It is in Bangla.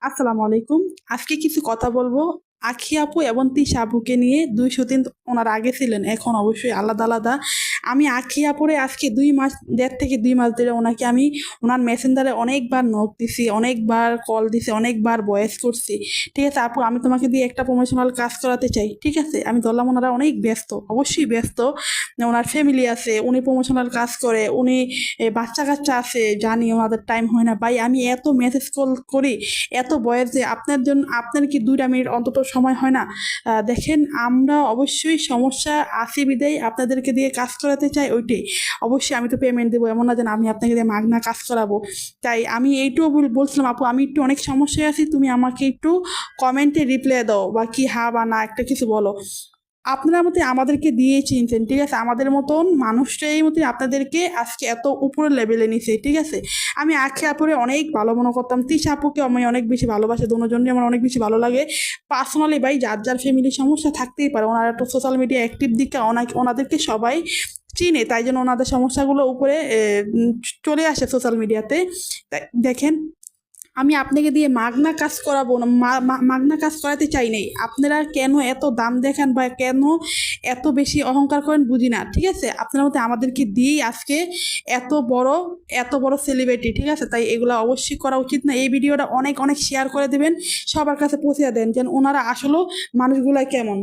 আসসালামু আলাইকুম। আজকে কিছু কথা বলবো আখি আপু এবং তিশা আপুকে নিয়ে। ২০০ দিন ওনারা আগে ছিলেন, এখন অবশ্যই আলাদা আলাদা। আমি আখি আপুরে আজকে ২ মাস, ১.৫ থেকে ২ মাস ধরে ওনাকে আমি ওনার মেসেঞ্জারে অনেকবার নক দিছি, অনেকবার কল দিছি, অনেকবার ভয়েস করছি। ঠিক আছে আপু, আমি তোমাকে দিয়ে একটা প্রমোশনাল কাজ করাতে চাই। ঠিক আছে, আমি ধরলাম ওনারা অনেক ব্যস্ত, অবশ্যই ব্যস্ত, ওনার ফ্যামিলি আছে, উনি প্রমোশনাল কাজ করে, উনি বাচ্চা কাচ্চা আছে, জানি ওনাদের টাইম হয় না। ভাই আমি এত মেসেজ কল করি, এত বয়স যে আপনার জন্য আপনার কি 2টা মিনিট অন্তত সময় হয় না? দেখেন, আমরা অবশ্যই সমস্যা আছে বিদায় আপনাদেরকে দিয়ে কাজ করাতে চাই, ওইটাই। অবশ্যই আমি তো পেমেন্ট দেবো, এমন না যেন আমি আপনাকে দিয়ে মাগনা কাজ করাবো। তাই আমি এইটুকু বলছিলাম, আপু আমি একটু অনেক সমস্যায় আছি, তুমি আমাকে একটু কমেন্টে রিপ্লাই দাও, বা কি হ্যাঁ বা না একটা কিছু বলো। আপনারা মতে আমাদেরকে দিয়ে চিনছেন, ঠিক আছে, আমাদের মতন মানুষটাই মতো আপনাদেরকে আজকে এত উপরের লেভেলে নিছে। ঠিক আছে, আমি আখি আপুরে অনেক ভালো মনে করতাম, তিশা আপুকে আমি অনেক বেশি ভালোবাসি, দুজনই আমার অনেক বেশি ভালো লাগে পার্সোনালি। ভাই যার যার ফ্যামিলির সমস্যা থাকতেই পারে, ওনারা একটু সোশ্যাল মিডিয়া অ্যাক্টিভ দিকে ওনাদেরকে সবাই চিনে, তাই জন্য ওনাদের সমস্যাগুলো উপরে চলে আসে সোশ্যাল মিডিয়াতে। দেখেন, আমি আপনাকে দিয়ে মাগনা কাজ করাবো না, মাগনা কাজ করাতে চাই নাই। আপনারা কেন এত দাম দেখান বা কেন এত বেশি অহংকার করেন বুঝি না। ঠিক আছে, আপনার মধ্যে আমাদেরকে দিয়েই আজকে এত বড় এত বড় সেলিব্রিটি। ঠিক আছে, তাই এগুলো অবশ্যই করা উচিত না। এই ভিডিওটা অনেক অনেক শেয়ার করে দেবেন, সবার কাছে পৌঁছে দেন, যেন ওনারা আসলে মানুষগুলা কেমন।